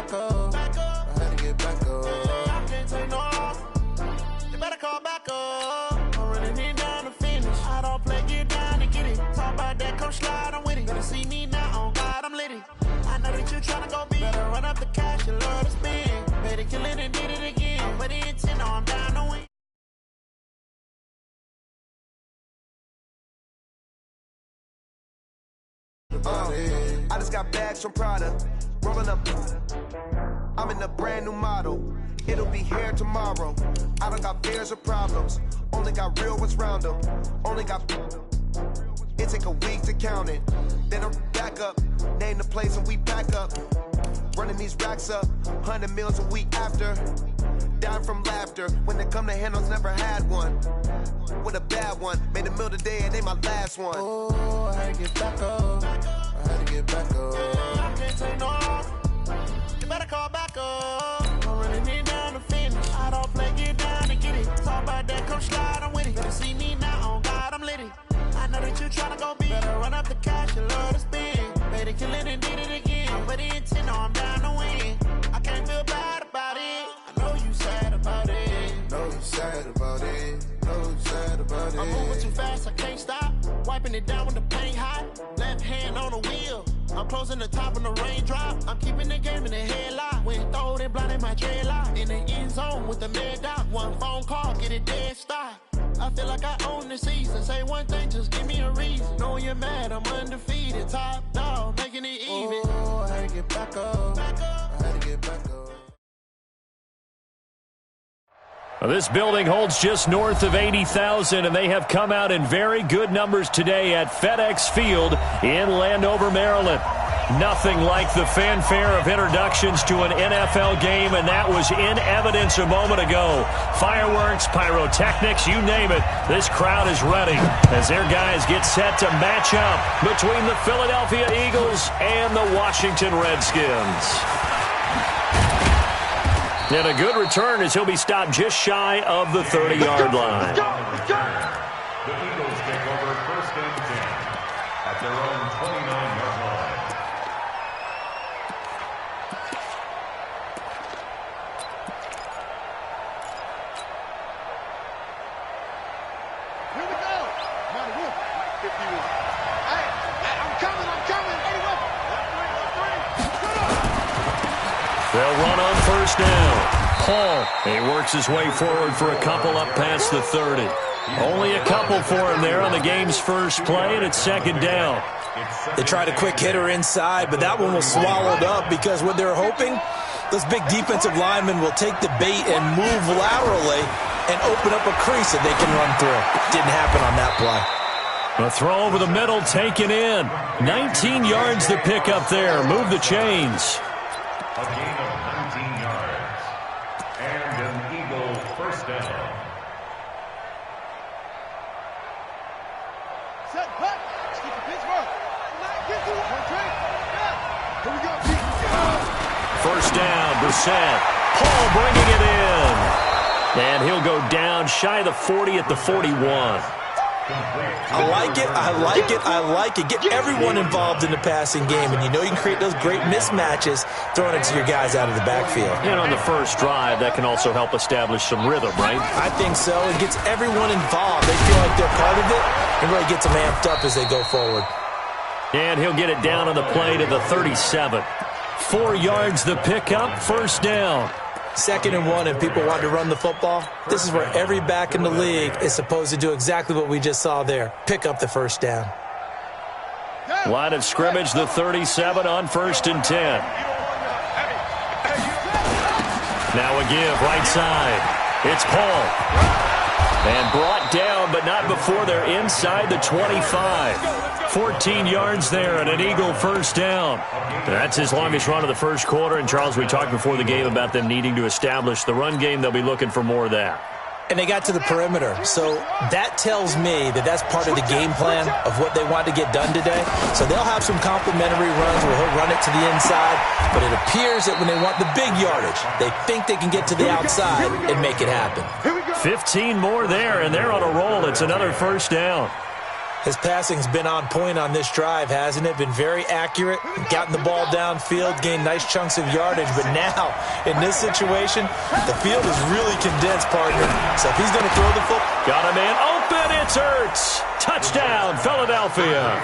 back up. I had to get back up. I can't take no off. You better call back up. I'm running it down to finish. I don't play, get down to get it. Talk about that, come slide, I'm with it. Better see me now, on God, I'm litty. I know that you tryna go big. Better run up the cash, you love to spend. Better kill it and did it again. But the intent, no, I'm down to win. I just got bags from Prada, rolling up. I'm in a brand new model. It'll be here tomorrow. I don't got fears or problems. Only got real ones round them. Only got. It take a week to count it. Then I'm back up. Name the place and we back up. Running these racks up. 100 meals a week after. Dying from laughter. When they come to handles, never had one. With a bad one. Made a meal today and ain't my last one. Oh, I had to get back up. I had to get back up. I can't take no off. You better call back up. I'm running it down to finish. I don't play, get down to get it. Talk about that, come slide, I'm with it. Better see me now, on God, I'm litty. I know that you tryna go big. Better run up the cash, you love to spend. Better kill it and did it again. But the intent, no, I'm down to win. I can't feel bad about it. I know you sad about it. Know you sad about it. Know you sad about it. I'm moving too fast, I can't stop. Wiping it down when the paint hot. Left hand on the wheel. I'm closing the top when the raindrop. I'm keeping the game in the headlock. When throwed and blinded my dreadlock. In the end zone with the mad dot. One phone call, get it dead stop. I feel like I own the season. Say one thing, just give me a reason. Knowing you're mad, I'm undefeated. Top dog, making it even. Oh, I had to get back up. I had to get back up. Well, this building holds just north of 80,000, and they have come out in very good numbers today at FedEx Field in Landover, Maryland. Nothing like the fanfare of introductions to an NFL game, and that was in evidence a moment ago. Fireworks, pyrotechnics, you name it. This crowd is ready as their guys get set to match up between the Philadelphia Eagles and the Washington Redskins. And a good return as he'll be stopped just shy of the 30-yard line. The Eagles take over first and 10 at their own 29-yard line. Here we go. Not a whoop. 51. Hey, I'm coming. 81. They'll run on first down. Paul, he works his way forward for a couple up past the 30. Only a couple for him there on the game's first play, and it's second down. They tried a quick hitter inside, but that one was swallowed up because what they're hoping, those big defensive linemen will take the bait and move laterally and open up a crease that they can run through. Didn't happen on that play. A throw over the middle taken in. 19 yards to pick up there. Move the chains. A gain of 19 yards. And an Eagle first down. Set, back. Stick to Pittsburgh. Get to it. Here we go. First down, Brissett. Paul bringing it in. And he'll go down shy of the 40 at the 41. I like it. Get everyone involved in the passing game, and you know you can create those great mismatches throwing it to your guys out of the backfield. And on the first drive, that can also help establish some rhythm, right? I think so. It gets everyone involved. They feel like they're part of it and really gets them amped up as they go forward. And he'll get it down on the play to the 37. 4 yards the pickup, first down. 2nd and 1, and people want to run the football. This is where every back in the league is supposed to do exactly what we just saw there. Pick up the first down. Line of scrimmage, the 37 on 1st and 10. Now a give, right side. It's Paul. And brought down, but not before they're inside the 25. 14 yards there and an Eagle first down. That's his longest run of the first quarter. And, Charles, we talked before the game about them needing to establish the run game. They'll be looking for more of that. And they got to the perimeter. So that tells me that that's part of the game plan of what they want to get done today. So they'll have some complimentary runs where he'll run it to the inside. But it appears that when they want the big yardage, they think they can get to the outside and make it happen. 15 more there, and they're on a roll. It's another first down. His passing's been on point on this drive, hasn't it? Been very accurate, gotten the ball downfield, gained nice chunks of yardage. But now, in this situation, the field is really condensed, partner. So if he's going to throw the football... Got a man open. It's Ertz. Touchdown, Philadelphia.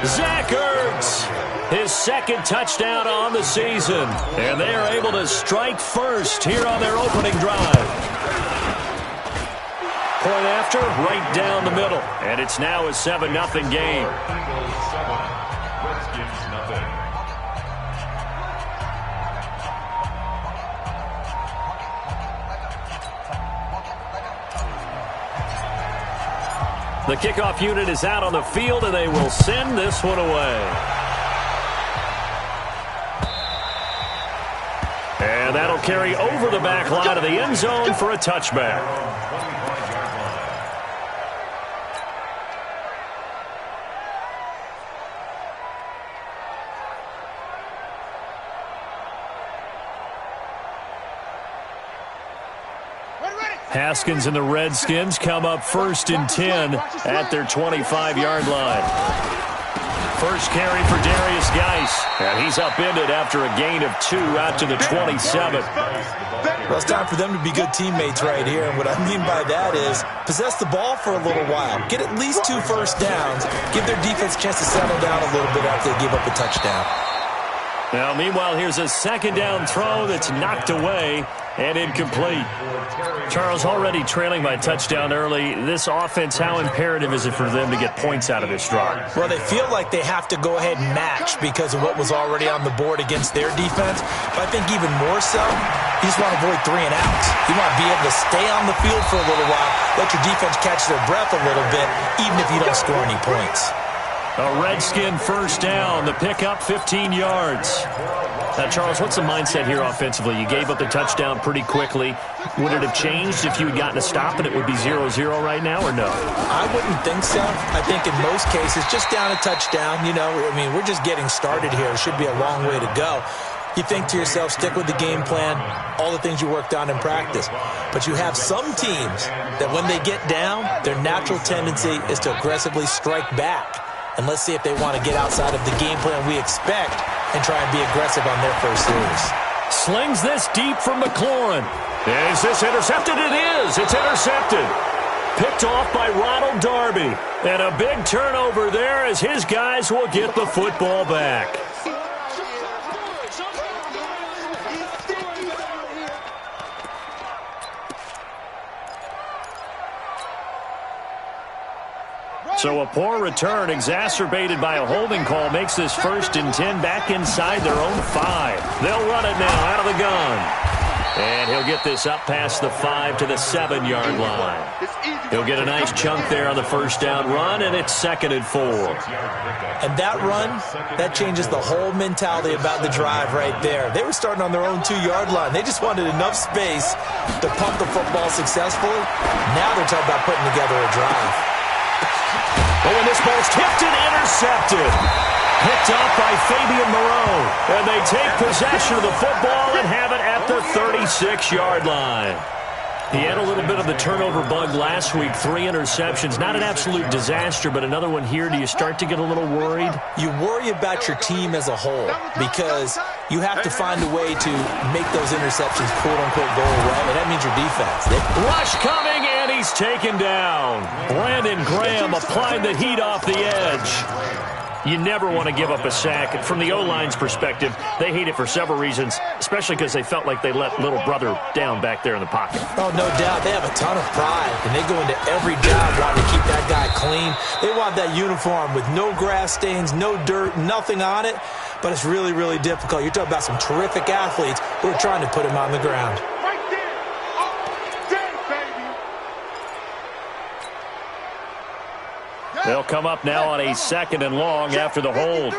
Zach Ertz, his second touchdown on the season. And they are able to strike first here on their opening drive. Point after, right down the middle. And it's now a 7-0 game. Redskins nothing. The kickoff unit is out on the field, and they will send this one away. And that'll carry over the back line of the end zone for a touchback. Haskins and the Redskins come up 1st and 10 at their 25-yard line. First carry for Darius Geis, and he's upended after a gain of 2 out to the 27. Well, it's time for them to be good teammates right here. And what I mean by that is possess the ball for a little while. Get at least 2 first downs. Give their defense a chance to settle down a little bit after they give up a touchdown. Now, meanwhile, here's a second down throw that's knocked away and incomplete. Charles, already trailing by touchdown early. This offense, how imperative is it for them to get points out of this drive? Well, they feel like they have to go ahead and match because of what was already on the board against their defense. But I think even more so, you just want to avoid 3 and outs. You want to be able to stay on the field for a little while, let your defense catch their breath a little bit, even if you don't score any points. A Redskin first down. The pickup, 15 yards. Now, Charles, what's the mindset here offensively? You gave up the touchdown pretty quickly. Would it have changed if you had gotten a stop and it would be 0-0 right now, or no? I wouldn't think so. I think in most cases, just down a touchdown, you know, I mean, we're just getting started here. It should be a long way to go. You think to yourself, stick with the game plan, all the things you worked on in practice. But you have some teams that when they get down, their natural tendency is to aggressively strike back. And let's see if they want to get outside of the game plan we expect and try and be aggressive on their first series. Slings this deep from McLaurin. Is this intercepted? It is. It's intercepted. Picked off by Ronald Darby. And a big turnover there as his guys will get the football back. So a poor return exacerbated by a holding call makes this 1st and 10 back inside their own 5. They'll run it now out of the gun. And he'll get this up past the 5 to the 7-yard line. He'll get a nice chunk there on the first down run, and it's 2nd and 4. And that run, that changes the whole mentality about the drive right there. They were starting on their own 2-yard line. They just wanted enough space to pump the football successfully. Now they're talking about putting together a drive. Oh, and this ball's tipped and intercepted. Picked up by Fabian Moreau. And they take possession of the football and have it at the 36-yard line. He had a little bit of the turnover bug last week. 3 interceptions. Not an absolute disaster, but another one here. Do you start to get a little worried? You worry about your team as a whole because you have to find a way to make those interceptions, quote-unquote, go away, and that means your defense. Rush coming, and he's taken down. Brandon Graham applied the heat off the edge. You never want to give up a sack. From the O-line's perspective, they hate it for several reasons, especially because they felt like they let little brother down back there in the pocket. Oh, no doubt. They have a ton of pride, and they go into every job wanting to keep that guy clean. They want that uniform with no grass stains, no dirt, nothing on it, but it's really, really difficult. You're talking about some terrific athletes who are trying to put him on the ground. They'll come up now on a 2nd and long after the hold.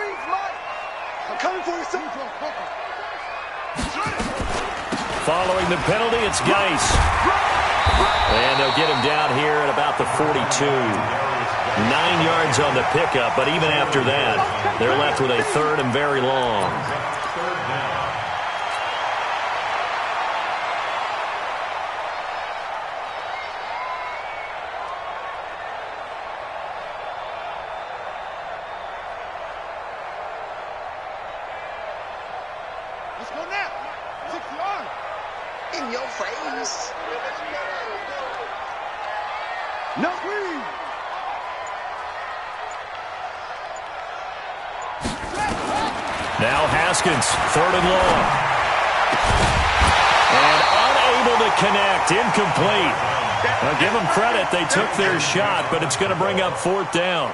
Following the penalty, it's Geis. And they'll get him down here at about the 42. 9 yards on the pickup, but even after that, they're left with a 3rd and very long. in your face. No. Now Haskins, 3rd and long. And unable to connect, incomplete. Now give them credit, they took their shot, but it's going to bring up 4th down.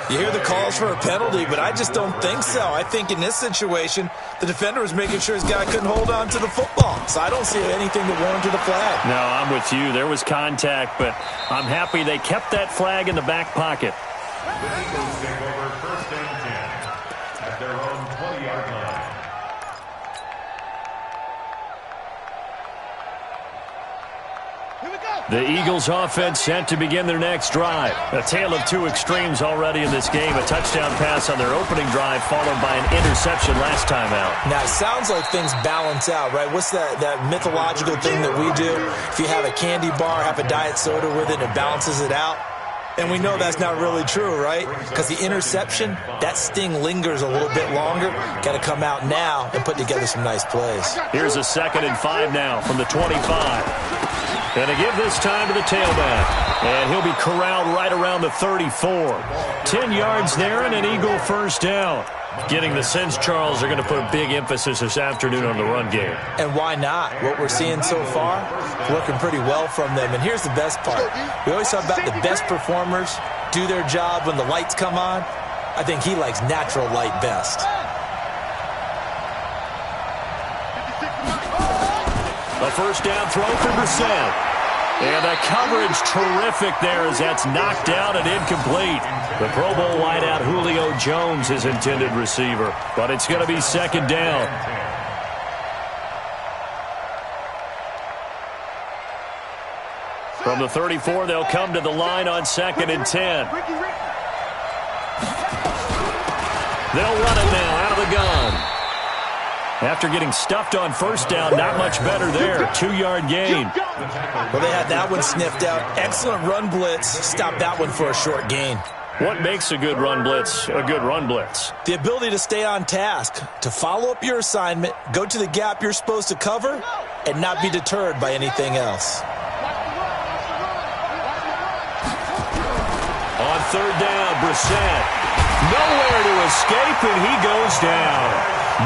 You hear the calls for a penalty, but I just don't think so. I think in this situation, the defender was making sure his guy couldn't hold on to the football. So I don't see anything that warranted a flag. No, I'm with you. There was contact, but I'm happy they kept that flag in the back pocket. The Eagles take over 1st and 10 at their own 20-yard line. The Eagles offense set to begin their next drive. A tale of two extremes already in this game. A touchdown pass on their opening drive followed by an interception last time out. Now, it sounds like things balance out, right? What's that mythological thing that we do? If you have a candy bar, have a diet soda with it, it balances it out. And we know that's not really true, right? Because the interception, that sting lingers a little bit longer. Got to come out now and put together some nice plays. Here's a 2nd and 5 now from the 25. Going to give this time to the tailback. And he'll be corralled right around the 34. 10 yards there and an Eagle 1st down. Getting the sense, Charles, are going to put a big emphasis this afternoon on the run game. And why not? What we're seeing so far, working pretty well from them. And here's the best part. We always talk about the best performers do their job when the lights come on. I think he likes natural light best. A 1st down throw for Brissett. And the coverage terrific there as that's knocked out and incomplete. The Pro Bowl wideout Julio Jones, his intended receiver. But it's going to be 2nd down. From the 34, they'll come to the line on 2nd and 10. They'll run it now out of the gun. After getting stuffed on 1st down, not much better there. 2-yard gain. Well, they had that one sniffed out. Excellent run blitz. Stopped that one for a short gain. What makes a good run blitz a good run blitz? The ability to stay on task, to follow up your assignment, go to the gap you're supposed to cover, and not be deterred by anything else. On 3rd down, Brissett. Nowhere to escape, and he goes down.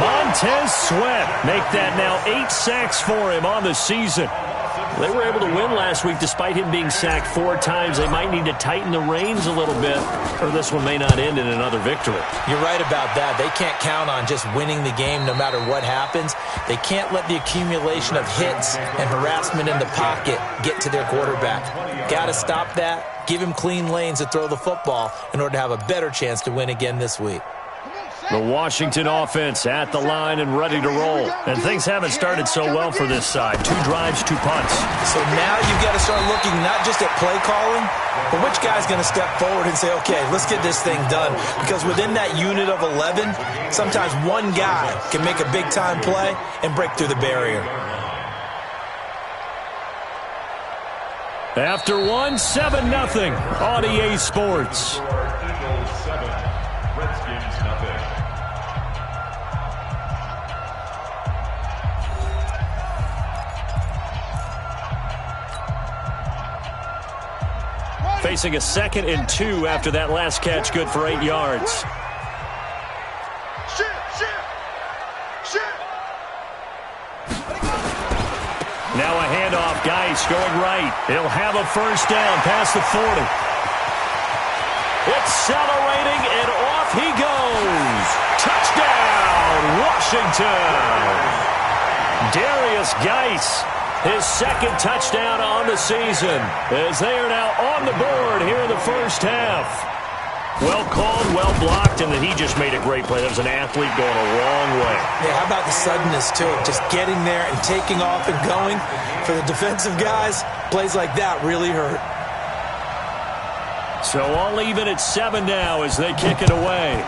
Montez Sweat make that now 8 sacks for him on the season. They were able to win last week despite him being sacked 4 times. They might need to tighten the reins a little bit, or this one may not end in another victory. You're right about that. They can't count on just winning the game no matter what happens. They can't let the accumulation of hits and harassment in the pocket get to their quarterback. Got to stop that. Give him clean lanes to throw the football in order to have a better chance to win again this week. The Washington offense at the line and ready to roll. And things haven't started so well for this side. 2 drives, 2 punts. So now you've got to start looking not just at play calling, but which guy's going to step forward and say, okay, let's get this thing done. Because within that unit of 11, sometimes one guy can make a big-time play and break through the barrier. After 7-0 on EA Sports. Eagles 7, Redskins nothing. Facing a 2nd and 2 after that last catch, good for 8 yards. Now a handoff, Geis going right. He'll have a 1st down past the 40. Accelerating, and off he goes. Touchdown, Washington. Darius Geis, his 2nd touchdown on the season, as they are now on the board here in the 1st half. Well called, well blocked, and then he just made a great play. That was an athlete going a long way. Yeah, how about the suddenness, too? Just getting there and taking off and going. For the defensive guys, plays like that really hurt. So all even at 7 now as they kick it away.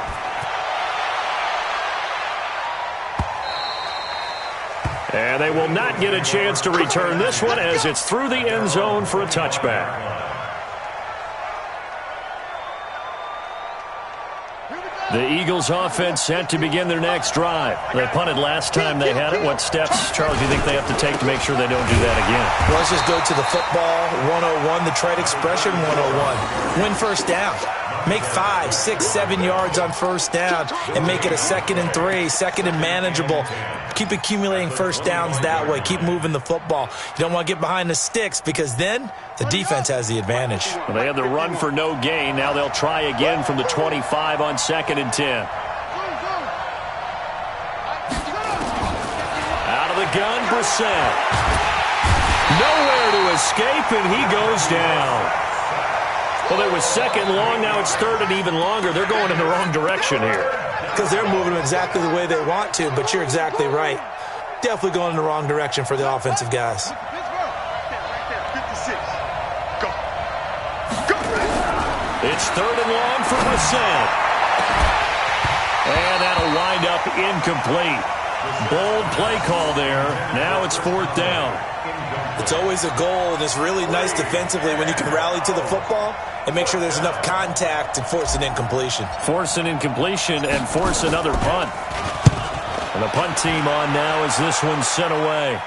And they will not get a chance to return this one as it's through the end zone for a touchback. Here we go. The Eagles offense set to begin their next drive. They punted last time they had it. What steps, Charles, do you think they have to take to make sure they don't do that again? Well, let's just go to the football 101, the trade expression 101. Win first down. Make 5, 6, 7 yards on first down and make it a 2nd and 3, 2nd and manageable. Keep accumulating first downs that way. Keep moving the football. You don't want to get behind the sticks because then the defense has the advantage. Well, they had the run for no gain. Now they'll try again from the 25 on 2nd and 10. Out of the gun, Brissett. Nowhere to escape, and he goes down. Well, it was 2nd long. Now it's 3rd and even longer. They're going in the wrong direction here. Because they're moving them exactly the way they want to, but you're exactly right. Definitely going in the wrong direction for the offensive guys. It's 3rd and long for Brissett. And that'll wind up incomplete. Bold play call there. Now it's 4th down. It's always a goal, and it's really nice defensively when you can rally to the football and make sure there's enough contact to force an incompletion. Force an incompletion and force another punt. And the punt team on now as this one's sent away.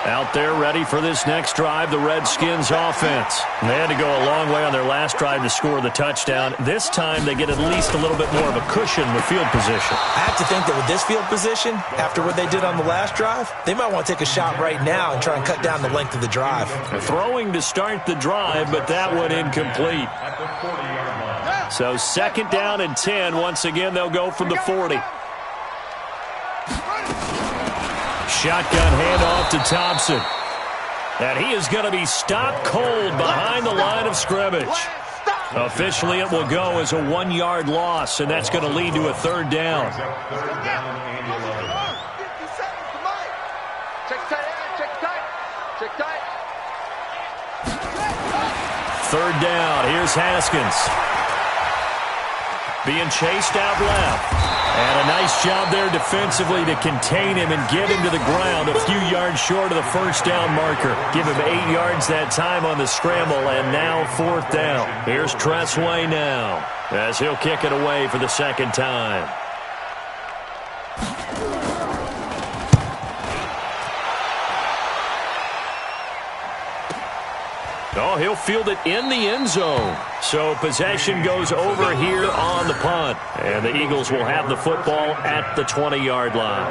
Out there ready for this next drive, the Redskins offense. They had to go a long way on their last drive to score the touchdown. This time they get at least a little bit more of a cushion with field position. I have to think that with this field position, after what they did on the last drive, they might want to take a shot right now and try and cut down the length of the drive. They're throwing to start the drive, but that one incomplete. So 2nd down and 10. Once again, they'll go from the 40. Shotgun handoff to Thompson. And he is going to be stopped cold behind the line of scrimmage. Officially, it will go as a 1-yard loss, and that's going to lead to a 3rd down. Third down. Here's Haskins. Being chased out left. And a nice job there defensively to contain him and get him to the ground a few yards short of the first down marker. Give him 8 yards that time on the scramble, and now 4th down. Here's Tressway now as he'll kick it away for the 2nd time. Oh, he'll field it in the end zone. So possession goes over here on the punt. And the Eagles will have the football at the 20-yard line.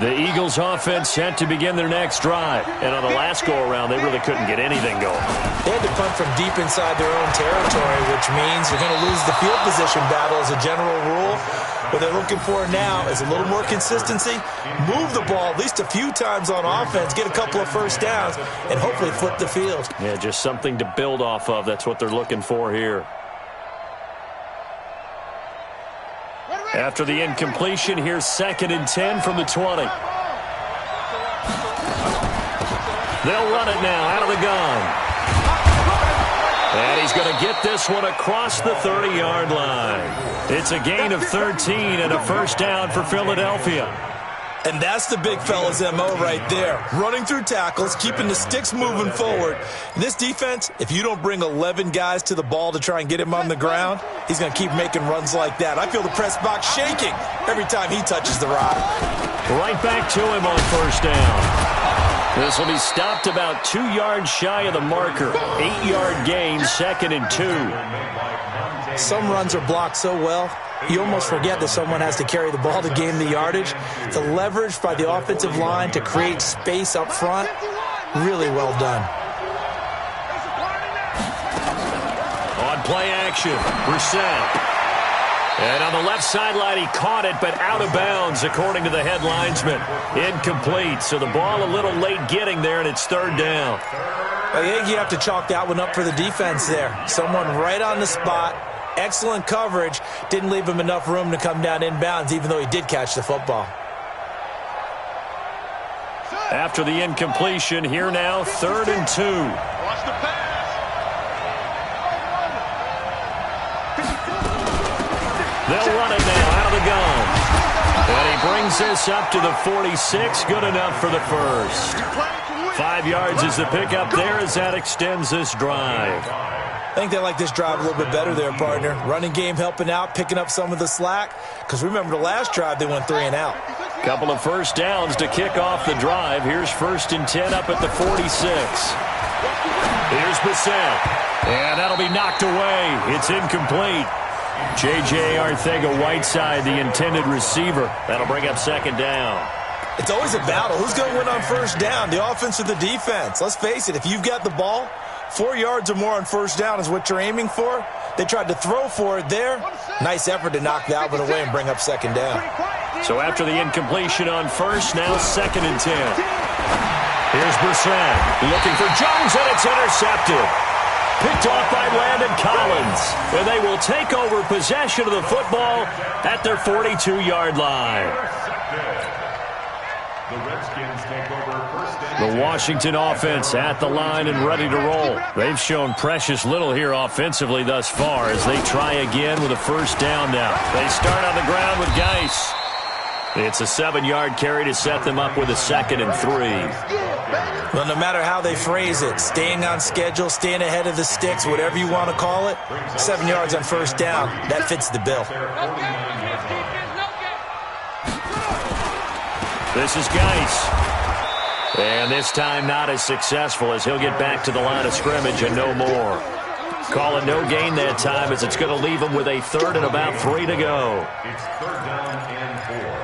The Eagles offense set to begin their next drive. And on the last go-around, they really couldn't get anything going. They had to punt from deep inside their own territory, which means you're going to lose the field position battle as a general rule. What they're looking for now is a little more consistency, move the ball at least a few times on offense, get a couple of first downs, and hopefully flip the field. Yeah, just something to build off of. That's what they're looking for here. After the incompletion, here's 2nd and 10 from the 20. They'll run it now out of the gun. And he's going to get this one across the 30-yard line. It's a gain of 13 and a first down for Philadelphia. And that's the big fella's MO right there. Running through tackles, keeping the sticks moving forward. In this defense, if you don't bring 11 guys to the ball to try and get him on the ground, he's going to keep making runs like that. I feel the press box shaking every time he touches the rock. Right back to him on first down. This will be stopped about 2 yards shy of the marker. 8-yard gain, 2nd and 2. Some runs are blocked so well, you almost forget that someone has to carry the ball to gain the yardage. The leverage by the offensive line to create space up front, really well done. On play action, Brissett. And on the left sideline, he caught it, but out of bounds, according to the head linesman. Incomplete, so the ball a little late getting there, and it's 3rd down. I think you have to chalk that one up for the defense there. Someone right on the spot, excellent coverage, didn't leave him enough room to come down inbounds, even though he did catch the football. After the incompletion, here now, 3rd and 2. Watch the pass. They'll run it now out of the gun. And he brings this up to the 46. Good enough for the first. 5 yards is the pickup there as that extends this drive. I think they like this drive a little bit better there, partner. Running game helping out, picking up some of the slack. Because remember the last drive, they went 3 and out. Couple of first downs to kick off the drive. Here's 1st and 10 up at the 46. Here's Bissett. And that'll be knocked away. It's incomplete. J.J. Arcega-Whiteside, the intended receiver. That'll bring up 2nd down. It's always a battle. Who's going to win on 1st down, the offense or the defense? Let's face it, if you've got the ball, 4 yards or more on 1st down is what you're aiming for. They tried to throw for it there. Nice effort to knock that one away and bring up 2nd down. So after the incompletion on 1st, now 2nd and 10. Here's Brissett looking for Jones, and it's intercepted. Picked off by Landon Collins. And they will take over possession of the football at their 42-yard line. The Redskins take over 1st and The Washington offense at the line and ready to roll. They've shown precious little here offensively thus far as they try again with a 1st down now. They start on the ground with Geis. It's a 7-yard carry to set them up with a 2nd and 3. Well, no matter how they phrase it, staying on schedule, staying ahead of the sticks, whatever you want to call it, 7 yards on 1st down, that fits the bill. This is Geis. And this time not as successful as he'll get back to the line of scrimmage and no more. Call it no gain that time as it's going to leave him with a 3rd and about 3 to go. It's 3rd down and 4.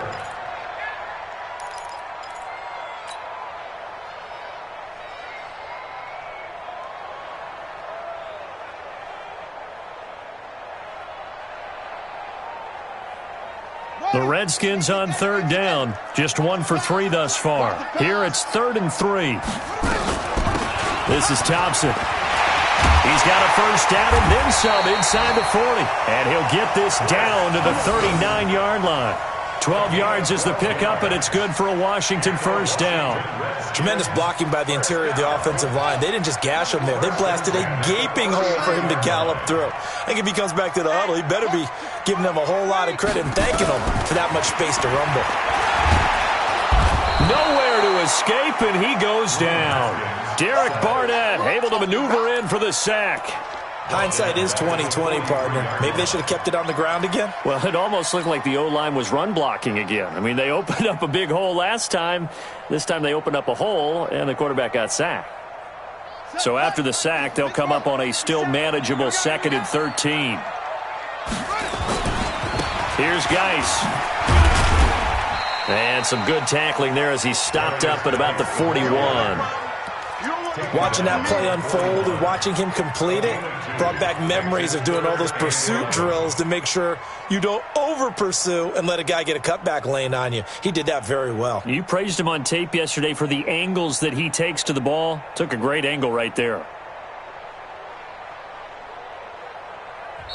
The Redskins on 3rd down. Just 1 for 3 thus far. Here it's 3rd and 3. This is Thompson. He's got a 1st down and then some inside the 40. And he'll get this down to the 39-yard line. 12 yards is the pickup, and it's good for a Washington 1st down. Tremendous blocking by the interior of the offensive line. They didn't just gash him there. They blasted a gaping hole for him to gallop through. I think if he comes back to the huddle, he better be giving them a whole lot of credit and thanking them for that much space to rumble. Nowhere to escape, and he goes down. Derek Barnett able to maneuver in for the sack. Hindsight is 20/20, partner. Maybe they should have kept it on the ground again. Well, it almost looked like the O-line was run blocking again. I mean, they opened up a big hole last time. This time they opened up a hole, and the quarterback got sacked. So after the sack, they'll come up on a still manageable 2nd and 13. Here's Geis. And some good tackling there as he stopped up at about the 41. Watching that play unfold and watching him complete it brought back memories of doing all those pursuit drills to make sure you don't over-pursue and let a guy get a cutback lane on you. He did that very well. You praised him on tape yesterday for the angles that he takes to the ball. Took a great angle right there.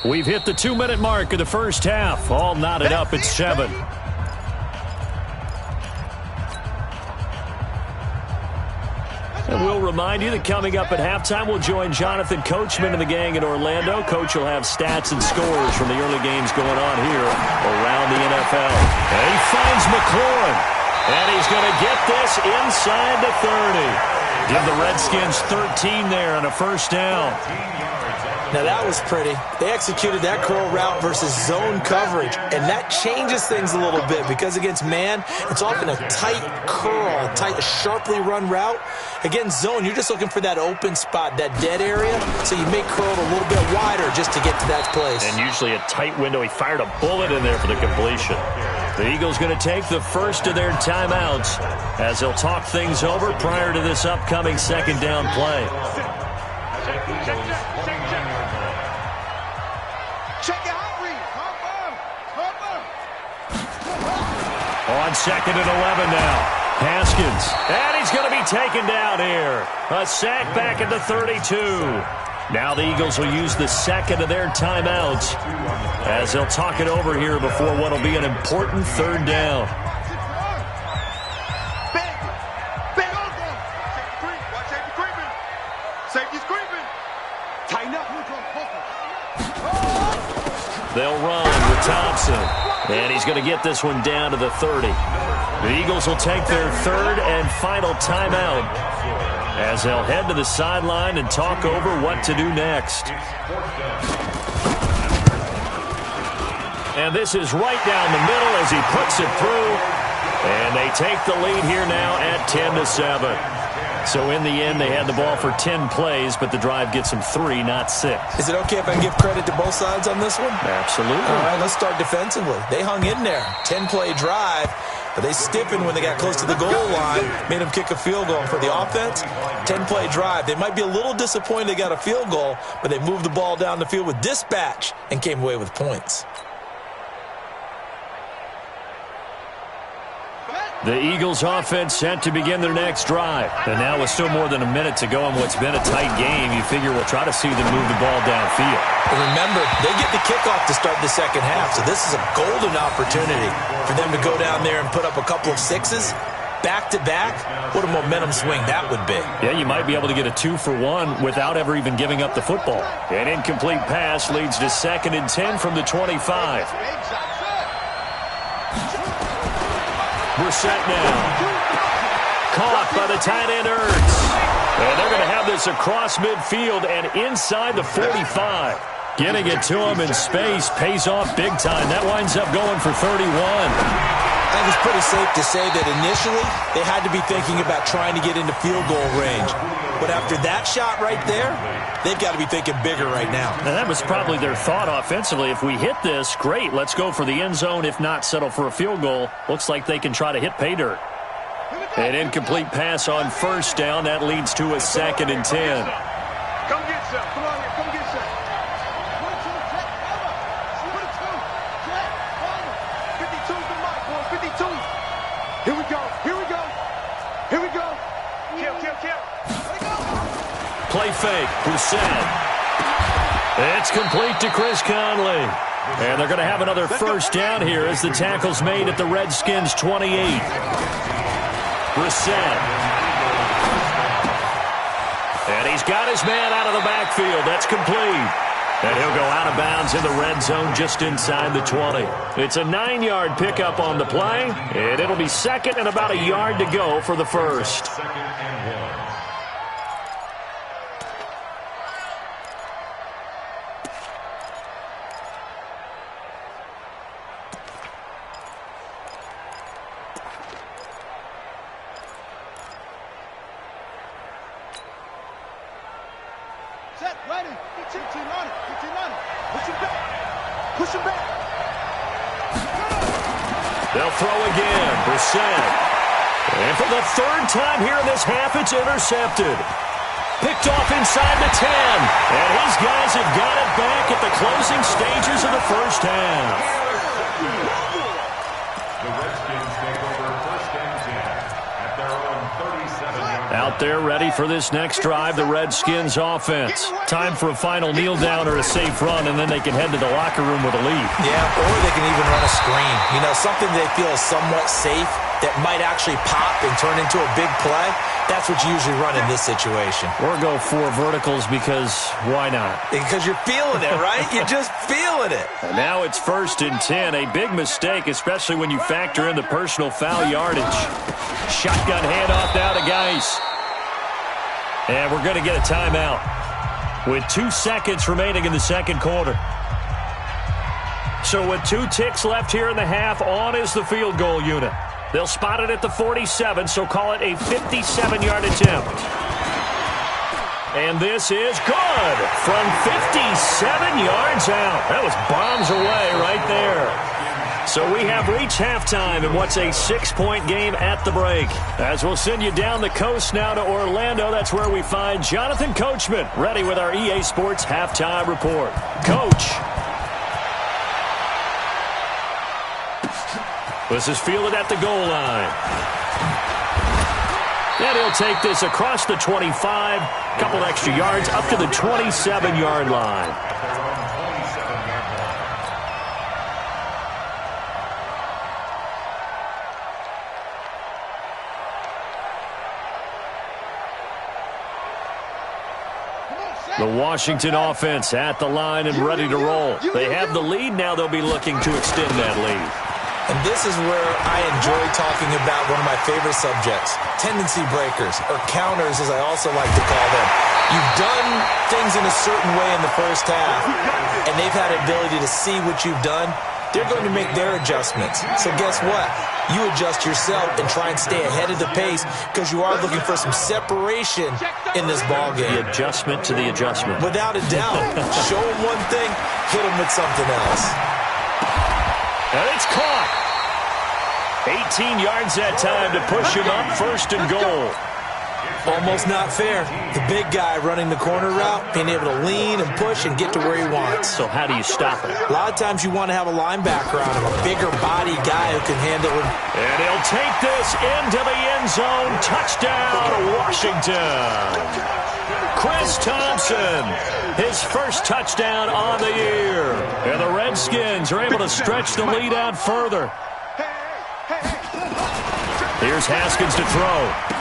We've hit the 2-minute mark of the 1st half. All knotted up at 7. And we'll remind you that coming up at halftime, we'll join Jonathan Coachman and the gang in Orlando. Coach will have stats and scores from the early games going on here around the NFL. And he finds McLaurin. And he's going to get this inside the 30. Give the Redskins 13 there on a 1st down. Now that was pretty. They executed that curl route versus zone coverage, and that changes things a little bit because against man, it's often a tight curl, tight, sharply run route. Against zone, you're just looking for that open spot, that dead area, so you make curl a little bit wider just to get to that place. And usually a tight window. He fired a bullet in there for the completion. The Eagles going to take the first of their timeouts as they'll talk things over prior to this upcoming 2nd down play. On 2nd and 11 now. Haskins. And he's going to be taken down here. A sack back at the 32. Now the Eagles will use the 2nd of their timeouts as they'll talk it over here before what will be an important 3rd down. They'll run with Thompson. And he's going to get this one down to the 30. The Eagles will take their third and final timeout as they'll head to the sideline and talk over what to do next. And this is right down the middle as he puts it through. And they take the lead here now at 10-7. So in the end, they had the ball for 10 plays, but the drive gets them 3, not 6. Is it okay if I give credit to both sides on this one? Absolutely. All right, let's start defensively. They hung in there. 10-play drive, but they stiffened when they got close to the goal line, made them kick a field goal. For the offense, 10-play drive. They might be a little disappointed they got a field goal, but they moved the ball down the field with dispatch and came away with points. The Eagles offense set to begin their next drive. And now with still more than a minute to go in what's been a tight game, you figure we'll try to see them move the ball downfield. And remember, they get the kickoff to start the second half, so this is a golden opportunity for them to go down there and put up a couple of sixes back-to-back. What a momentum swing that would be. Yeah, you might be able to get a 2-for-1 without ever even giving up the football. An incomplete pass leads to 2nd and 10 from the 25. Brissett now. Caught by the tight end Ertz. And they're going to have this across midfield and inside the 45. Getting it to him in space pays off big time. That winds up going for 31. I think it's pretty safe to say that initially they had to be thinking about trying to get into field goal range. But after that shot right there, they've got to be thinking bigger right now. And that was probably their thought offensively. If we hit this, great, let's go for the end zone. If not, settle for a field goal. Looks like they can try to hit pay dirt. An incomplete pass on first down. That leads to a 2nd and 10. Come get some. Come on here. Come get some. 52's the mark, boy. 52. Here we go. Here we go. Here we go. Kill. Play fake. Brissett. It's complete to Chris Conley. And they're going to have another first down here as the tackle's made at the Redskins 28. Brissett. And he's got his man out of the backfield. That's complete. And he'll go out of bounds in the red zone just inside the 20. It's a 9-yard pickup on the play, and it'll be 2nd and about a yard to go for the first. Set, ready. Push him back. Push him back. They'll throw again. Brissett. And for the 3rd time here in this half, it's intercepted. Picked off inside the 10. And his guys have got it back at the closing stages of the first half. The Redskins take over 1st and 10 at their own 37-yard line. Out there ready for this next drive, the Redskins offense. Time for a final kneel down or a safe run, and then they can head to the locker room with a lead. Yeah, or they can even run a screen. You know, something they feel is somewhat safe that might actually pop and turn into a big play. That's what you usually run in this situation. Or go 4 verticals because why not? Because you're feeling it, right? You're just feeling it. And now it's 1st and 10. A big mistake, especially when you factor in the personal foul yardage. Shotgun handoff now to Geis. And we're going to get a timeout with 2 seconds remaining in the second quarter. So with 2 ticks left here in the half, on is the field goal unit. They'll spot it at the 47, so call it a 57-yard attempt. And this is good from 57 yards out. That was bombs away right there. So we have reached halftime in what's a 6-point game at the break. As we'll send you down the coast now to Orlando, that's where we find Jonathan Coachman ready with our EA Sports Halftime Report. Coach. This is fielded at the goal line. And he'll take this across the 25, couple extra yards, up to the 27-yard line. Come on, set. The Washington offense at the line and ready to roll. They have the lead. Now they'll be looking to extend that lead. And this is where I enjoy talking about one of my favorite subjects, tendency breakers, or counters as I also like to call them. You've done things in a certain way in the first half, and they've had the ability to see what you've done. They're going to make their adjustments. So guess what? You adjust yourself and try and stay ahead of the pace because you are looking for some separation in this ballgame. The adjustment to the adjustment. Without a doubt. Show them one thing, hit them with something else. And it's caught. 18 yards that time to push him up, 1st and goal. Almost not fair. The big guy running the corner route, being able to lean and push and get to where he wants. So how do you stop it? A lot of times you want to have a linebacker on him, a bigger body guy who can handle it. And he'll take this into the end zone. Touchdown, Washington. Chris Thompson, his first touchdown on the year. And the Redskins are able to stretch the lead out further. Here's Haskins to throw.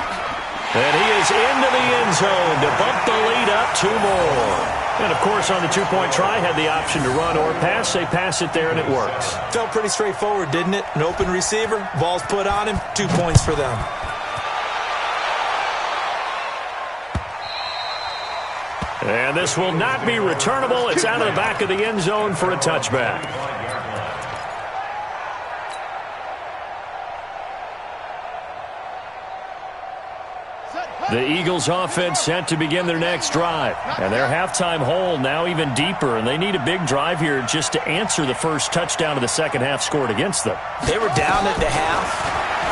And he is into the end zone to bump the lead up 2 more. And, of course, on the 2-point try, had the option to run or pass. They pass it there, and it works. Felt pretty straightforward, didn't it? An open receiver, ball's put on him, 2 points for them. And this will not be returnable. It's out of the back of the end zone for a touchback. The Eagles offense set to begin their next drive. And their halftime hole now even deeper, and they need a big drive here just to answer the first touchdown of the second half scored against them. They were down at the half.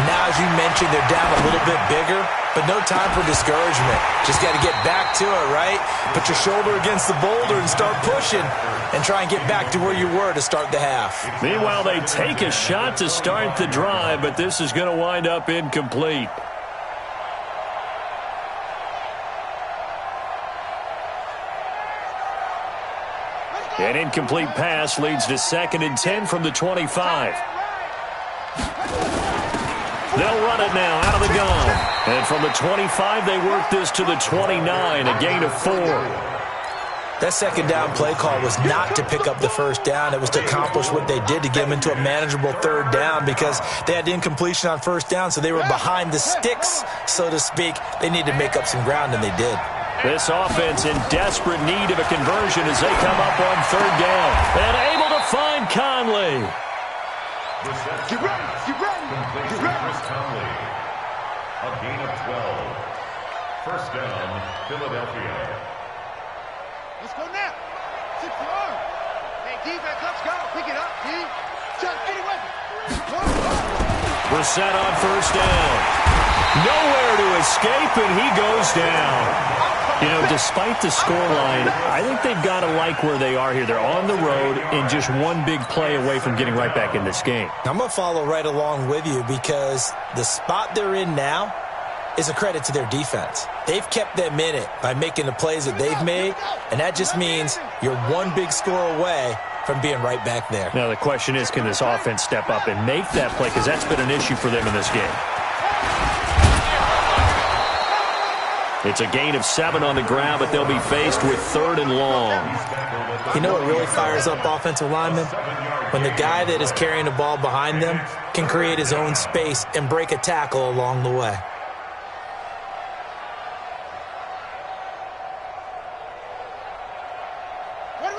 Now, as you mentioned, they're down a little bit bigger, but no time for discouragement. Just got to get back to it, right? Put your shoulder against the boulder and start pushing and try and get back to where you were to start the half. Meanwhile, they take a shot to start the drive, but this is going to wind up incomplete. An incomplete pass leads to 2nd and 10 from the 25. They'll run it now out of the gun. And from the 25, they work this to the 29, a gain of 4. That second down play call was not to pick up the first down. It was to accomplish what they did to get them into a manageable 3rd down because they had incompletion on 1st down, so they were behind the sticks, so to speak. They needed to make up some ground, and they did. This offense in desperate need of a conversion as they come up on 3rd down. And able to find Conley. Get ready, get ready, get ready. Chris Conley, a gain of 12. 1st down, Philadelphia. Let's go now. 6-yard. Hey, defense, let's go. Pick it up, D. Just get it with it. We're set on 1st down. Nowhere to escape, and he goes down. You know, despite the scoreline, I think they've got to like where they are here. They're on the road and just one big play away from getting right back in this game. I'm going to follow right along with you because the spot they're in now is a credit to their defense. They've kept them in it by making the plays that they've made, and that just means you're one big score away from being right back there. Now, the question is, can this offense step up and make that play? Because that's been an issue for them in this game. It's a gain of 7 on the ground, but they'll be faced with 3rd and long. You know what really fires up offensive linemen? When the guy that is carrying the ball behind them can create his own space and break a tackle along the way.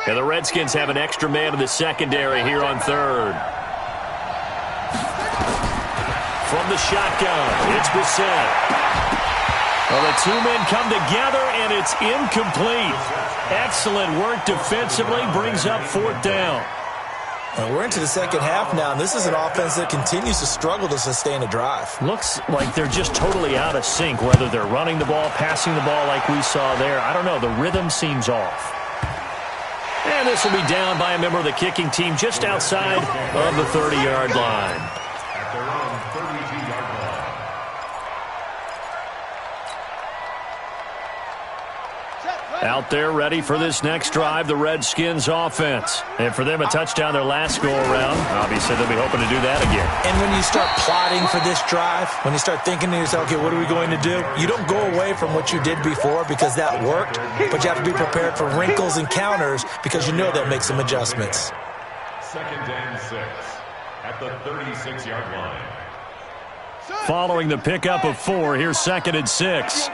And the Redskins have an extra man in the secondary here on 3rd. From the shotgun, it's Brissett. Well, the 2 men come together, and it's incomplete. Excellent work defensively, brings up 4th down. Well, we're into the second half now, and this is an offense that continues to struggle to sustain a drive. Looks like they're just totally out of sync, whether they're running the ball, passing the ball like we saw there. I don't know. The rhythm seems off. And this will be down by a member of the kicking team just outside of the 30-yard line. At their own 32-yard line. Out there ready for this next drive, the Redskins offense. And for them, a touchdown their last go-around. Obviously, they'll be hoping to do that again. And when you start plotting for this drive, when you start thinking to yourself, okay, what are we going to do? You don't go away from what you did before because that worked, but you have to be prepared for wrinkles and counters because you know they'll make some adjustments. 2nd and 6 at the 36-yard line. Following the pickup of 4, here's 2nd and 6.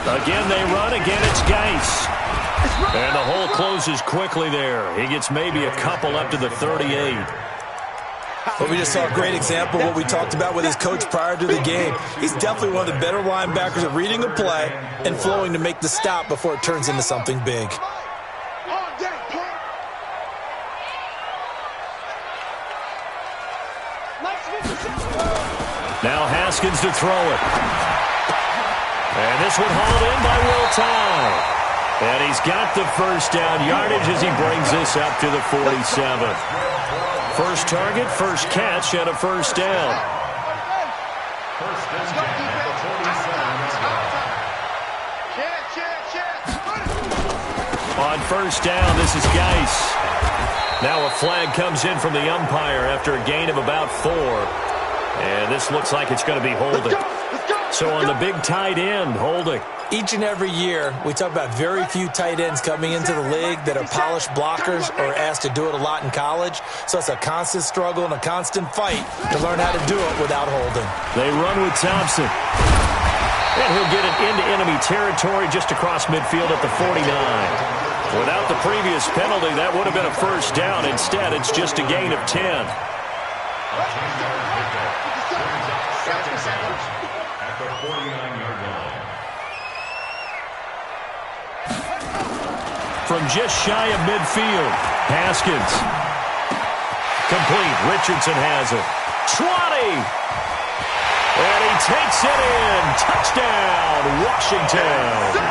Again, they run. Again, it's Geis. And the hole closes quickly there. He gets maybe a couple up to the 38. But we just saw a great example of what we talked about with his coach prior to the game. He's definitely one of the better linebackers at reading a play and flowing to make the stop before it turns into something big. Now Haskins to throw it. And this one hauled in by Will Tye. And he's got the first down yardage as he brings this up to the 47. First target, first catch, and a first down. First and 10 at the 47-yard line. On first down, this is Geis. Now a flag comes in from the umpire after a gain of about 4. And this looks like it's going to be holding. So on the big tight end, holding. Each and every year, we talk about very few tight ends coming into the league that are polished blockers or asked to do it a lot in college. So it's a constant struggle and a constant fight to learn how to do it without holding. They run with Thompson. And he'll get it into enemy territory just across midfield at the 49. Without the previous penalty, that would have been a first down. Instead, it's just a gain of 10. At the 49-yard line. From just shy of midfield, Haskins. Complete. Richardson has it. 20. And he takes it in. Touchdown, Washington.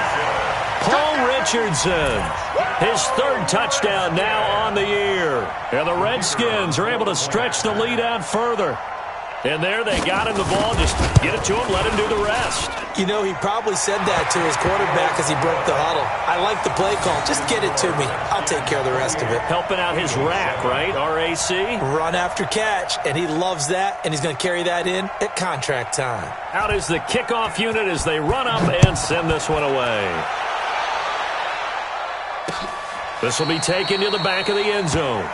Paul Richardson. His 3rd touchdown now on the year. And the Redskins are able to stretch the lead out further. And there they got him the ball. Just get it to him, let him do the rest. You know, he probably said that to his quarterback as he broke the huddle. I like the play call. Just get it to me. I'll take care of the rest of it. Helping out his rack, right? RAC? Run after catch, and he loves that, and he's going to carry that in at contract time. Out is the kickoff unit as they run up and send this one away. This will be taken to the back of the end zone.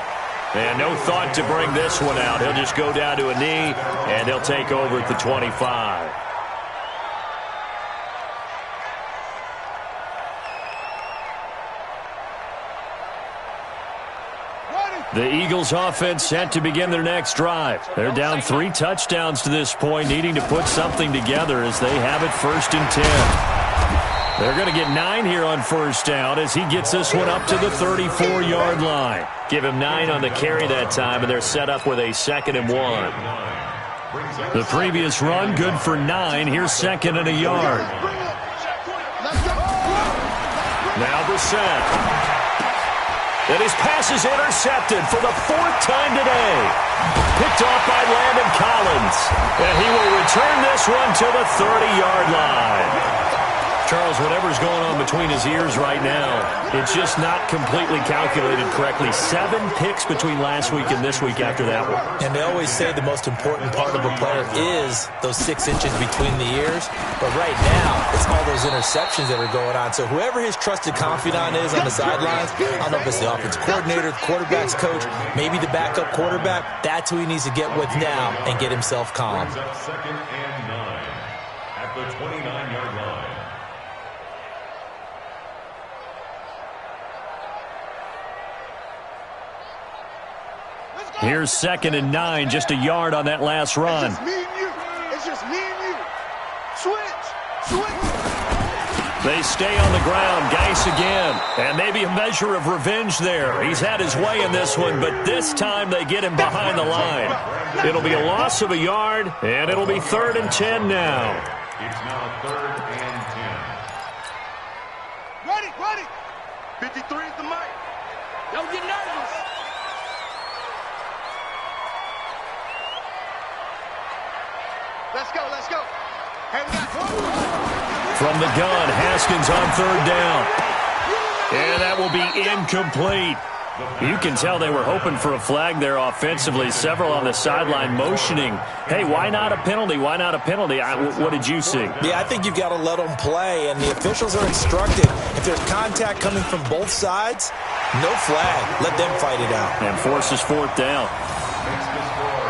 And no thought to bring this one out. He'll just go down to a knee, and he'll take over at the 25. The Eagles offense set to begin their next drive. They're down 3 touchdowns to this point, needing to put something together as they have it 1st and 10. They're going to get 9 here on first down as he gets this one up to the 34-yard line. Give him 9 on the carry that time, and they're set up with a 2nd and 1. The previous run, good for 9. Here's 2nd and a yard. Now Brissett. And his pass is intercepted for the 4th time today. Picked off by Landon Collins. And he will return this one to the 30-yard line. Charles, whatever's going on between his ears right now, it's just not completely calculated correctly. 7 picks between last week and this week after that one. And they always say the most important part of a player is those 6 inches between the ears. But right now, it's all those interceptions that are going on. So whoever his trusted confidant is on the sidelines, I don't know if it's the offensive coordinator, the quarterback's coach, maybe the backup quarterback, that's who he needs to get with now and get himself calm. Brings up 2nd and 9 at the 29-yard line. Here's 2nd and 9, just a yard on that last run. It's just me and you. It's just me and you. Switch. They stay on the ground. Geis again. And maybe a measure of revenge there. He's had his way in this one, but this time they get him behind the line. It'll be a loss of a yard, and it'll be 3rd and 10 now. It's now 3rd and 10. Ready. 53 is the mic. Don't get nervous. Let's go. Hey, we got From the gun, Haskins on third down. And that will be incomplete. You can tell they were hoping for a flag there offensively. Several on the sideline motioning, hey, why not a penalty? Why not a penalty? What did you see? Yeah, I think you've got to let them play, and the officials are instructed. If there's contact coming from both sides, no flag. Let them fight it out. And forces fourth down.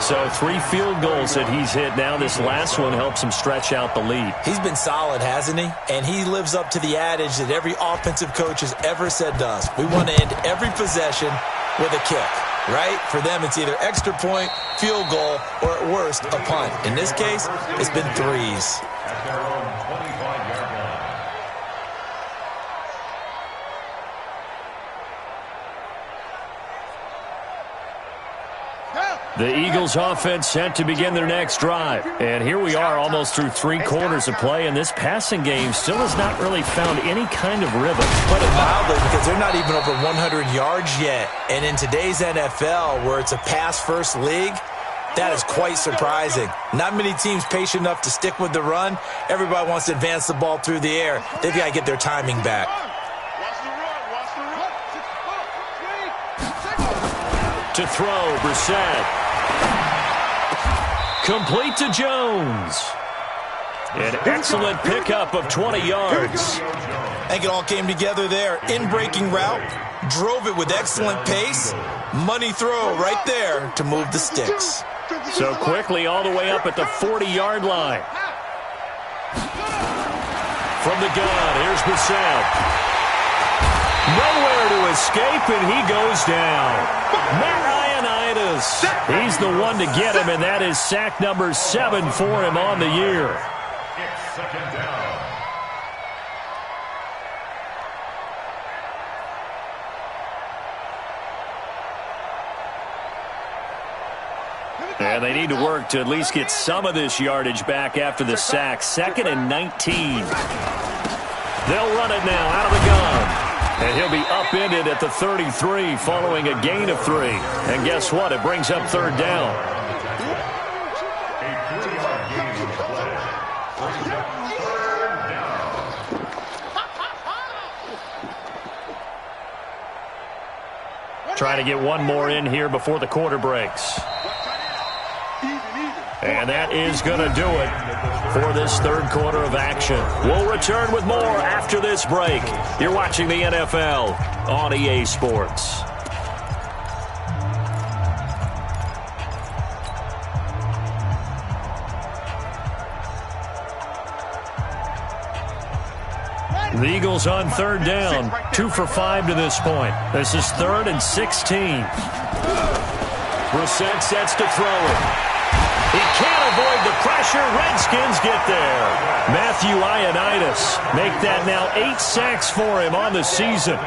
So 3 field goals that he's hit now. This last one helps him stretch out the lead. He's been solid, hasn't he? And he lives up to the adage that every offensive coach has ever said to us. We want to end every possession with a kick, right? For them, it's either extra point, field goal, or at worst, a punt. In this case, it's been threes. At their own 25-yard line. The Eagles offense set to begin their next drive. And here we are almost through 3 quarters of play, and this passing game still has not really found any kind of rhythm. Put it mildly, because they're not even over 100 yards yet. And in today's NFL, where it's a pass-first league, that is quite surprising. Not many teams patient enough to stick with the run. Everybody wants to advance the ball through the air. They've got to get their timing back. To throw, Brissett. Complete to Jones. An excellent pickup of 20 yards. I think it all came together there. In-breaking route, drove it with excellent pace. Money throw right there to move the sticks. So quickly all the way up at the 40-yard line. From the gun, here's Brissett. Nowhere to escape, and he goes down. Matt Ioannidis, he's the one to get him, and that is sack number 7 for him on the year. It's second down. And they need to work to at least get some of this yardage back after the sack. 2nd and 19. They'll run it now out of the gun. And he'll be upended at the 33 following a gain of 3. And guess what? It brings up third down. A 3-yard gain on the play. Brings up third down. Trying to get one more in here before the quarter breaks. And that is going to do it for this third quarter of action. We'll return with more after this break. You're watching the NFL on EA Sports. The Eagles on third down, 2 for 5 to this point. This is 3rd and 16. Brissett sets to throw it. He can't avoid the pressure. Redskins get there. Matthew Ioannidis make that now 8 sacks for him on the season.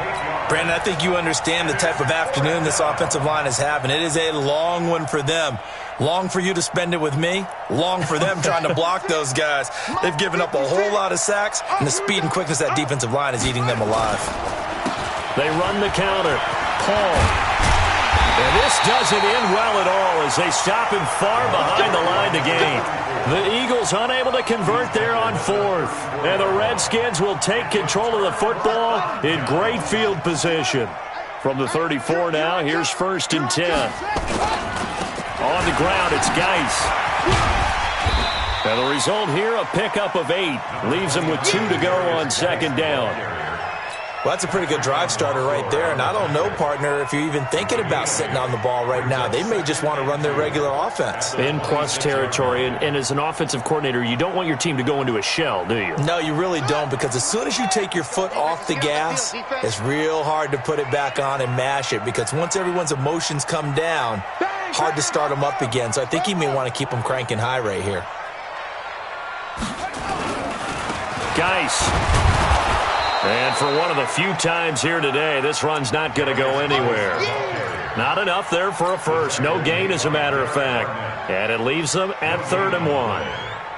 Brandon, I think you understand the type of afternoon this offensive line is having. It is a long one for them. Long for you to spend it with me. Long for them trying to block those guys. They've given up a whole lot of sacks, and the speed and quickness of that defensive line is eating them alive. They run the counter. Paul. And this doesn't end well at all as they stop him far behind the line to gain. The Eagles unable to convert there on 4th. And the Redskins will take control of the football in great field position. From the 34 now, here's 1st and 10. On the ground, it's Geis. And the result here, a pickup of 8. Leaves him with 2 to go on 2nd down. Well, that's a pretty good drive starter right there. And I don't know, partner, if you're even thinking about sitting on the ball right now. They may just want to run their regular offense. In plus territory, and as an offensive coordinator, you don't want your team to go into a shell, do you? No, you really don't, because as soon as you take your foot off the gas, it's real hard to put it back on and mash it, because once everyone's emotions come down, hard to start them up again. So I think he may want to keep them cranking high right here. Geis. And for one of the few times here today, this run's not going to go anywhere. Not enough there for a first. No gain, as a matter of fact. And it leaves them at 3rd and 1.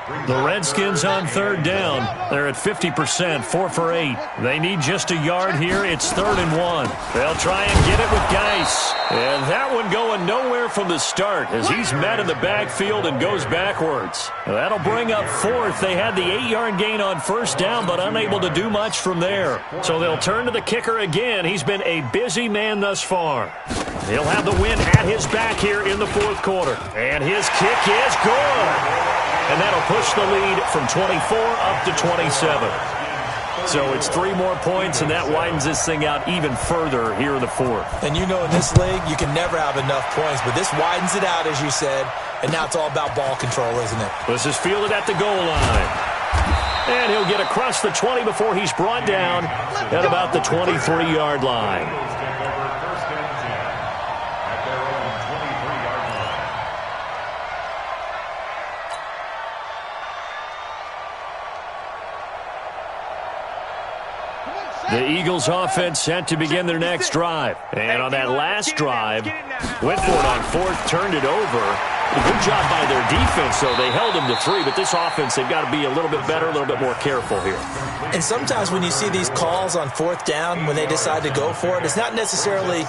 The Redskins on third down. They're at 50%, 4 for 8. They need just a yard here. It's 3rd and 1. They'll try and get it with Geis. And that one going nowhere from the start as he's met in the backfield and goes backwards. That'll bring up 4th. They had the 8-yard gain on first down, but unable to do much from there. So they'll turn to the kicker again. He's been a busy man thus far. He'll have the win at his back here in the 4th quarter. And his kick is good. And that'll push the lead from 24 up to 27. So it's 3 more points, and that widens this thing out even further here in the 4th. And you know in this league, you can never have enough points, but this widens it out, as you said, and now it's all about ball control, isn't it? This is fielded at the goal line. And he'll get across the 20 before he's brought down at about the 23-yard line. The Eagles offense set to begin their next drive. And on that last drive, went for it on 4th, turned it over. A good job by their defense, though. They held them to 3, but this offense, they've got to be a little bit better, a little bit more careful here. And sometimes when you see these calls on 4th down, when they decide to go for it, it's not necessarily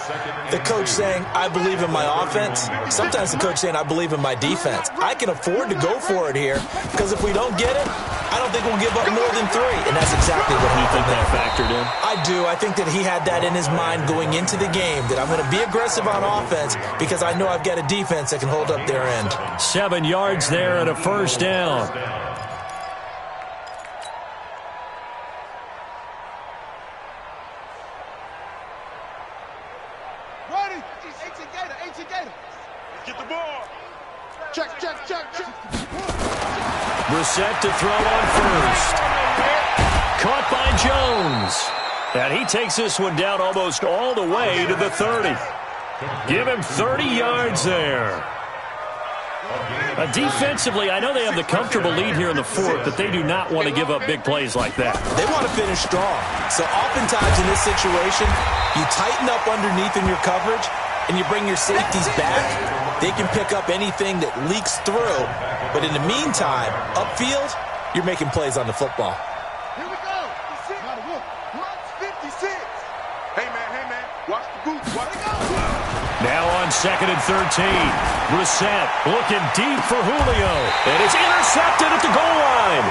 the coach saying, I believe in my offense. Sometimes the coach saying, I believe in my defense. I can afford to go for it here, because if we don't get it, I don't think we'll give up more than 3. And that's exactly what he think that factored in. I do. I think that he had that in his mind going into the game, that I'm going to be aggressive on offense because I know I've got a defense that can hold up their end. 7 yards there and a first down. Ready? Gator. Get the ball. Check. Brissett to throw on first. Caught by Jones. And he takes this one down almost all the way to the 30. Give him 30 yards there. Defensively, I know they have the comfortable lead here in the 4th, but they do not want to give up big plays like that. They want to finish strong. So oftentimes in this situation, you tighten up underneath in your coverage, and you bring your safeties back. They can pick up anything that leaks through. But in the meantime, upfield, you're making plays on the football. Here we go. 56. Hey, man. Watch the boots. Watch it go. Now on 2nd and 13. Brissett looking deep for Julio. And it's intercepted at the goal line.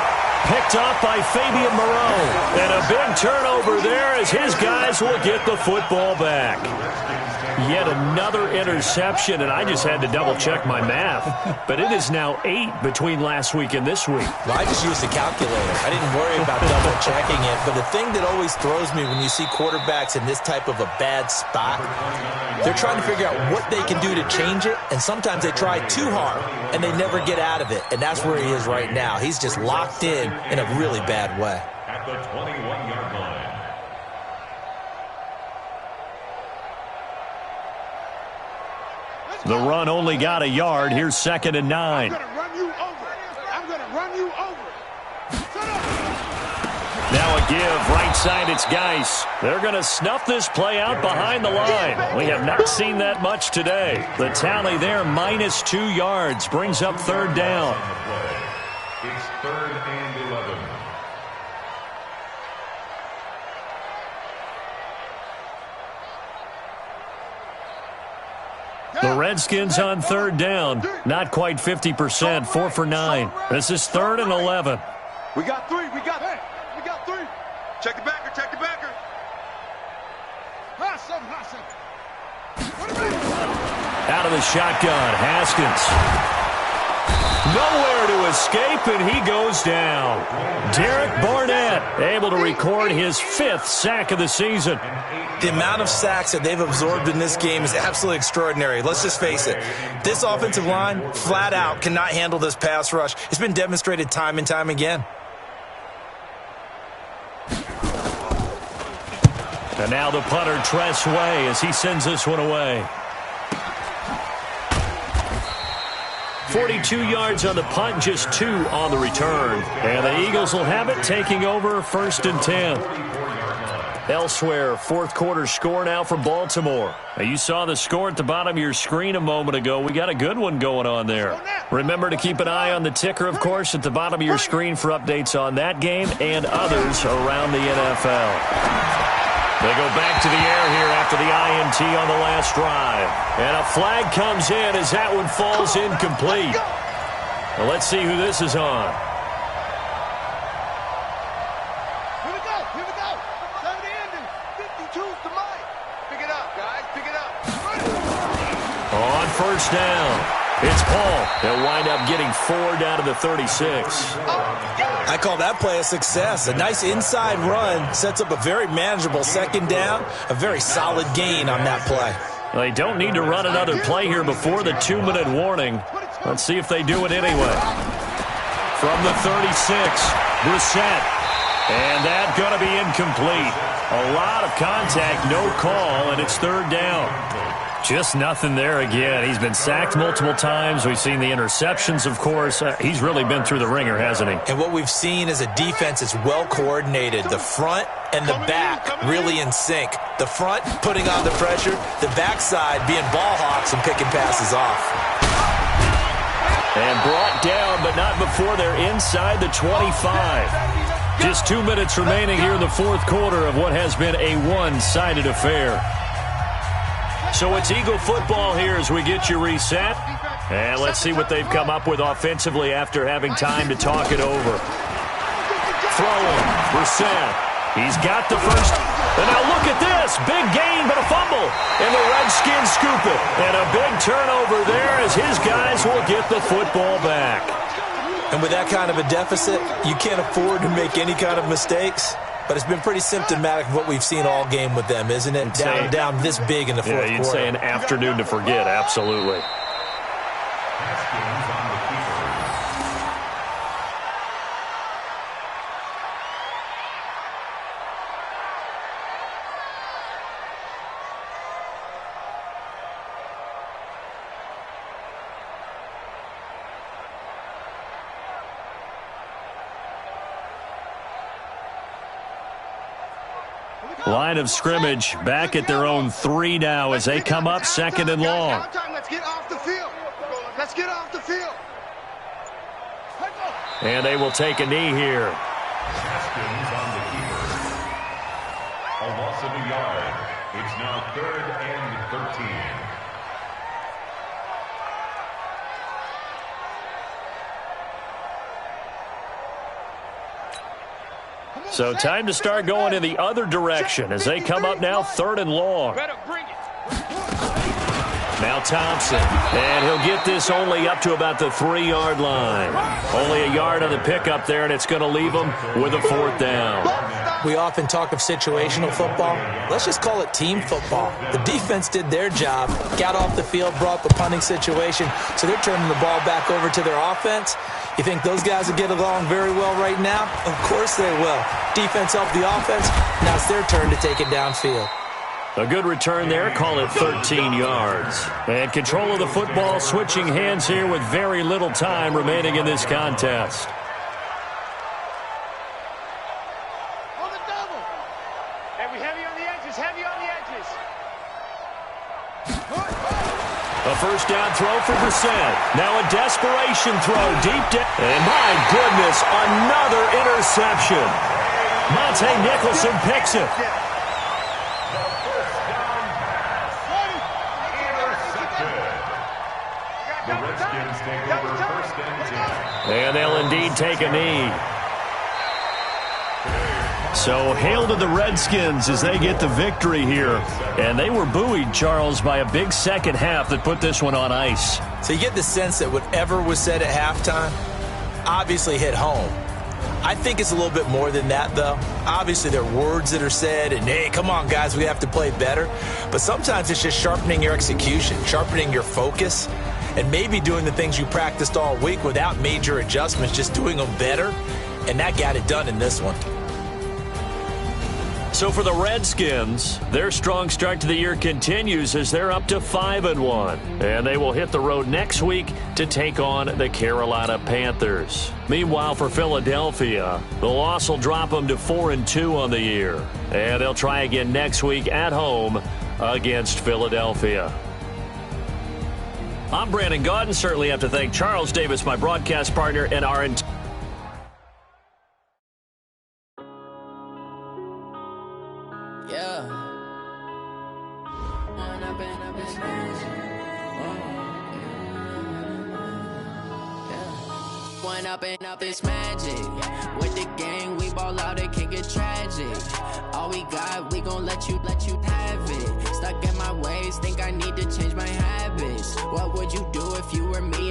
Picked off by Fabian Moreau. And a big turnover there as his guys will get the football back. Yet another interception, and I just had to double-check my math. But it is now 8 between last week and this week. Well, I just used a calculator. I didn't worry about double-checking it. But the thing that always throws me when you see quarterbacks in this type of a bad spot, they're trying to figure out what they can do to change it, and sometimes they try too hard, and they never get out of it. And that's where he is right now. He's just locked in a really bad way. At the 21-yard line. The run only got a yard. Here's 2nd and 9. I'm going to run you over. Now a give. Right side, it's Geis. They're going to snuff this play out behind the line. We have not seen that much today. The tally there, minus 2 yards. Brings up 3rd down. It's 3rd and 11. The Redskins on 3rd down. Not quite 50%, 4 for 9. This is 3rd and 11. We got 3. Check the backer. High seven. Out of the shotgun, Haskins. Nowhere to escape, and he goes down. Derek Barnett able to record his 5th sack of the season. The amount of sacks that they've absorbed in this game is absolutely extraordinary. Let's just face it. This offensive line, flat out, cannot handle this pass rush. It's been demonstrated time and time again. And now the punter, Tress Way, as he sends this one away. 42 yards on the punt, just 2 on the return. And the Eagles will have it, taking over 1st and 10. Elsewhere, fourth quarter score now for Baltimore. Now, you saw the score at the bottom of your screen a moment ago. We got a good one going on there. Remember to keep an eye on the ticker, of course, at the bottom of your screen for updates on that game and others around the NFL. They go back to the air here after the INT on the last drive. And a flag comes in as that one falls incomplete. Well, let's see who this is on. On first down, it's Paul. They'll wind up getting 4 down to the 36. I call that play a success. A nice inside run sets up a very manageable second down, a very solid gain on that play. Well, they don't need to run another play here before the 2-minute warning. Let's see if they do it anyway. From the 36, Brissett. And that's going to be incomplete. A lot of contact, no call, and it's third down. Just nothing there again. He's been sacked multiple times. We've seen the interceptions, of course. He's really been through the ringer, hasn't he? And what we've seen is a defense that's well coordinated. The front and the back really in sync. The front putting on the pressure, the backside being ball hawks and picking passes off. And brought down, but not before they're inside the 25. Just 2 minutes remaining here in the fourth quarter of what has been a one-sided affair. So it's Eagle football here as we get you reset. And let's see what they've come up with offensively after having time to talk it over. Throwing, Brissett. He's got the first. And now look at this. Big gain, but a fumble. And the Redskins scoop it. And a big turnover there as his guys will get the football back. And with that kind of a deficit, you can't afford to make any kind of mistakes. But it's been pretty symptomatic of what we've seen all game with them, isn't it? Down this big in the fourth quarter. Yeah, you'd say an afternoon to forget, absolutely. Line of scrimmage back at their own 3 now as they come up second and long. Let's get off the field. Let's get off the field. And they will take a knee here. Redskins on the keeper. A loss of a yard. It's now 3rd and 13. So time to start going in the other direction as they come up now 3rd and long. Now Thompson, and he'll get this only up to about the 3-yard line. Only a yard on the pickup there, and it's going to leave them with a 4th down. We often talk of situational football. Let's just call it team football. The defense did their job, got off the field, brought the punting situation, so they're turning the ball back over to their offense. You think those guys will get along very well right now? Of course they will. Defense helped the offense. Now it's their turn to take it downfield. A good return there, call it 13 yards. And control of the football switching hands here with very little time remaining in this contest. On the double. And we heavy on the edges, heavy on the edges. A first down throw for Brissett. Now a desperation throw deep down. And my goodness, another interception. Monte Nicholson picks it. The Redskins take over 1st and 10. And they'll indeed take a knee. So hail to the Redskins as they get the victory here. And they were buoyed, Charles, by a big second half that put this one on ice. So you get the sense that whatever was said at halftime obviously hit home. I think it's a little bit more than that, though. Obviously, there are words that are said, and, hey, come on, guys, we have to play better. But sometimes it's just sharpening your execution, sharpening your focus, and maybe doing the things you practiced all week without major adjustments, just doing them better. And that got it done in this one. So for the Redskins, their strong start to the year continues as they're up to 5-1. And they will hit the road next week to take on the Carolina Panthers. Meanwhile, for Philadelphia, the loss will drop them to 4-2 on the year. And they'll try again next week at home against Philadelphia. I'm Brandon Gaudin. Certainly have to thank Charles Davis, my broadcast partner, and our up this magic. With the gang, we ball out, it can get tragic. All we got, we gon' let you have it. Stuck in my ways, think I need to change my habits. What would you do if you were me?